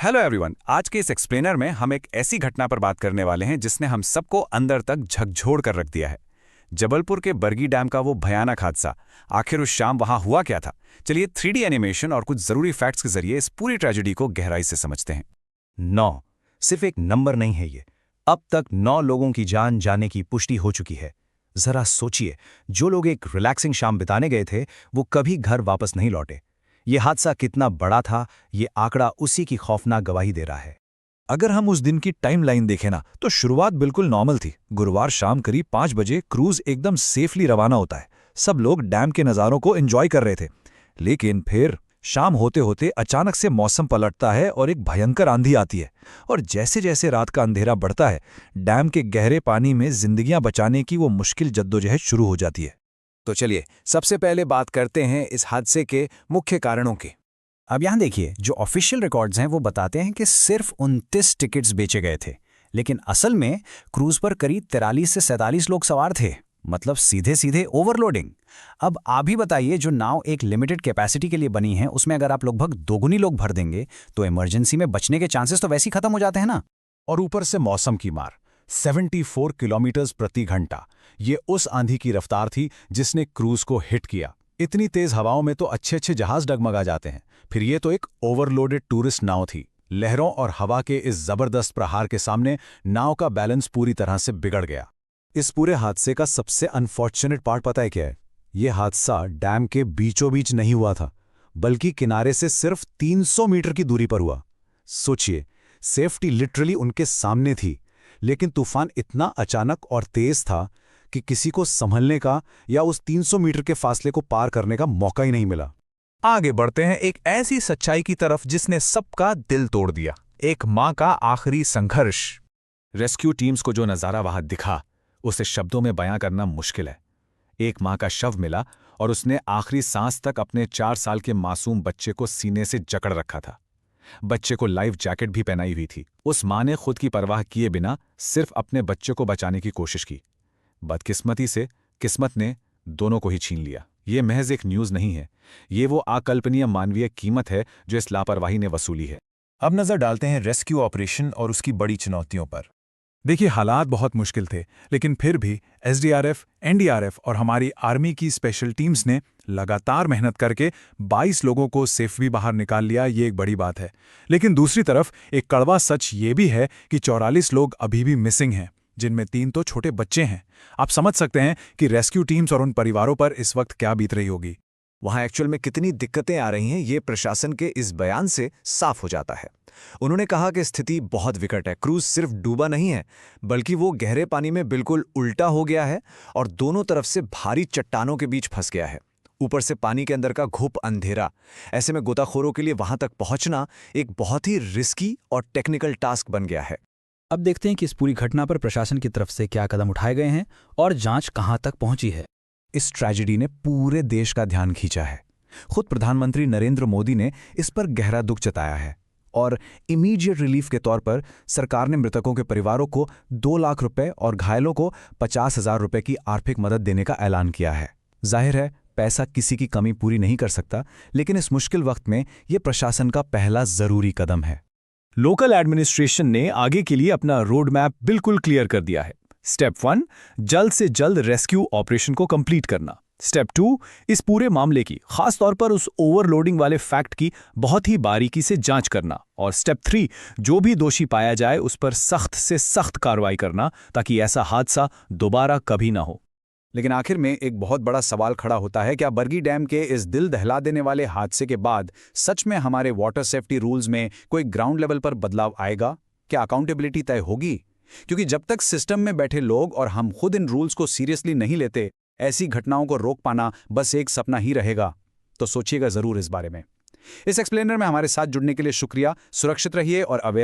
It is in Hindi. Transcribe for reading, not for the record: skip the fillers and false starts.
Hello everyone. आज के इस एक्सप्लेनर में हम एक ऐसी घटना पर बात करने वाले हैं जिसने हम सबको अंदर तक झकझोर कर रख दिया है। जबलपुर के बरगी डैम का वो भयानक हादसा। आखिर उस शाम वहां हुआ क्या था? चलिए 3D एनिमेशन और कुछ जरूरी फैक्ट्स के जरिए इस पूरी ट्रेजेडी को गहराई से समझते हैं। 9 सिर्फ एक नंबर नहीं है ये। अब तक 9 लोगों की जान जाने की पुष्टि हो चुकी है। जरा सोचिए, जो लोग एक रिलैक्सिंग शाम बिताने गए थे वो कभी घर वापस नहीं लौटे। ये हादसा कितना बड़ा था, ये आंकड़ा उसी की खौफनाक गवाही दे रहा है। अगर हम उस दिन की टाइमलाइन देखें ना, तो शुरुआत बिल्कुल नॉर्मल थी। गुरुवार शाम करीब 5 बजे क्रूज एकदम सेफली रवाना होता है। सब लोग डैम के नज़ारों को एंजॉय कर रहे थे। लेकिन फिर शाम होते होते अचानक से मौसम पलटता है और एक भयंकर आंधी आती है। और जैसे जैसे रात का अंधेरा बढ़ता है, डैम के गहरे पानी में जिंदगियां बचाने की वो मुश्किल जद्दोजहद शुरू हो जाती है। तो चलिए सबसे पहले बात करते हैं इस हादसे के मुख्य कारणों की। अब यहाँ देखिए, जो ऑफिशियल रिकॉर्ड्स हैं वो बताते हैं कि सिर्फ 29 टिकट्स बेचे गए थे, लेकिन असल में क्रूज पर करीब 43 से 47 लोग सवार थे। मतलब सीधे सीधे ओवरलोडिंग। अब आप ही बताइए, जो नाव एक लिमिटेड कैपेसिटी के लिए बनी है, उसमें अगर आप लगभग दोगुनी लोग भर देंगे तो इमरजेंसी में बचने के चांसेस तो वैसे ही खत्म हो जाते हैं ना। और ऊपर से मौसम की मार 74 किलोमीटर प्रति घंटा। ये उस आंधी की रफ्तार थी जिसने क्रूज को हिट किया। इतनी तेज हवाओं में तो अच्छे अच्छे जहाज डगमगा जाते हैं, फिर ये तो एक ओवरलोडेड टूरिस्ट नाव थी। लहरों और हवा के इस जबरदस्त प्रहार के सामने नाव का बैलेंस पूरी तरह से बिगड़ गया। इस पूरे हादसे का सबसे अनफॉर्चुनेट पार्ट पता है क्या है? ये हादसा डैम के बीचों बीच नहीं हुआ था, बल्कि किनारे से सिर्फ 300 मीटर की दूरी पर हुआ। सोचिए, सेफ्टी लिटरली उनके सामने थी, लेकिन तूफान इतना अचानक और तेज था कि किसी को संभलने का या उस 300 मीटर के फासले को पार करने का मौका ही नहीं मिला। आगे बढ़ते हैं एक ऐसी सच्चाई की तरफ जिसने सबका दिल तोड़ दिया। एक मां का आखिरी संघर्ष। रेस्क्यू टीम्स को जो नज़ारा वहां दिखा, उसे शब्दों में बयां करना मुश्किल है। एक मां का शव मिला और उसने आखिरी सांस तक अपने 4 साल के मासूम बच्चे को सीने से जकड़ रखा था। बच्चे को लाइफ जैकेट भी पहनाई हुई थी। उस मां ने खुद की परवाह किए बिना सिर्फ अपने बच्चे को बचाने की कोशिश की। बदकिस्मती से किस्मत ने दोनों को ही छीन लिया। ये महज एक न्यूज़ नहीं है, ये वो अकल्पनीय मानवीय कीमत है जो इस लापरवाही ने वसूली है। अब नजर डालते हैं रेस्क्यू ऑपरेशन और उसकी बड़ी चुनौतियों पर। देखिए, हालात बहुत मुश्किल थे, लेकिन फिर भी एसडीआरएफ, एनडीआरएफ और हमारी आर्मी की स्पेशल टीम्स ने लगातार मेहनत करके 22 लोगों को सेफ भी बाहर निकाल लिया। ये एक बड़ी बात है। लेकिन दूसरी तरफ एक कड़वा सच ये भी है कि 44 लोग अभी भी मिसिंग हैं, जिनमें 3 तो छोटे बच्चे हैं। आप समझ सकते हैं कि रेस्क्यू टीम्स और उन परिवारों पर इस वक्त क्या बीत रही होगी। वहां एक्चुअल में कितनी दिक्कतें आ रही हैं, ये प्रशासन के इस बयान से साफ हो जाता है। उन्होंने कहा कि स्थिति बहुत विकट है। क्रूज सिर्फ डूबा नहीं है, बल्कि वो गहरे पानी में बिल्कुल उल्टा हो गया है और दोनों तरफ से भारी चट्टानों के बीच फंस गया है। ऊपर से पानी के अंदर का घुप अंधेरा। ऐसे में गोताखोरों के लिए वहां तक पहुंचना एक बहुत ही रिस्की और टेक्निकल टास्क बन गया है। अब देखते हैं कि इस पूरी घटना पर प्रशासन की तरफ से क्या कदम उठाए गए हैं और जांच कहां तक पहुंची है। इस ट्रेजेडी ने पूरे देश का ध्यान खींचा है। खुद प्रधानमंत्री नरेंद्र मोदी ने इस पर गहरा दुख जताया है और इमीडिएट रिलीफ के तौर पर सरकार ने मृतकों के परिवारों को 2 लाख रुपए और घायलों को 50,000 रुपए की आर्थिक मदद देने का ऐलान किया है। जाहिर है, पैसा किसी की कमी पूरी नहीं कर सकता, लेकिन इस मुश्किल वक्त में यह प्रशासन का पहला जरूरी कदम है। लोकल एडमिनिस्ट्रेशन ने आगे के लिए अपना रोड मैप बिल्कुल क्लियर कर दिया है। स्टेप 1, जल्द से जल्द रेस्क्यू ऑपरेशन को कंप्लीट करना। स्टेप 2, इस पूरे मामले की, खास तौर पर उस ओवरलोडिंग वाले फैक्ट की बहुत ही बारीकी से जांच करना। और स्टेप 3, जो भी दोषी पाया जाए उस पर सख्त से सख्त कार्रवाई करना, ताकि ऐसा हादसा दोबारा कभी ना हो। लेकिन आखिर में एक बहुत बड़ा सवाल खड़ा होता है, क्या बरगी डैम के इस दिल दहला देने वाले हादसे के बाद सच में हमारे वाटर सेफ्टी रूल्स में कोई ग्राउंड लेवल पर बदलाव आएगा? क्या अकाउंटेबिलिटी तय होगी? क्योंकि जब तक सिस्टम में बैठे लोग और हम खुद इन रूल्स को सीरियसली नहीं लेते, ऐसी घटनाओं को रोक पाना बस एक सपना ही रहेगा। तो सोचिएगा जरूर इस बारे में। इस एक्सप्लेनर में हमारे साथ जुड़ने के लिए शुक्रिया। सुरक्षित रहिए और अवेयर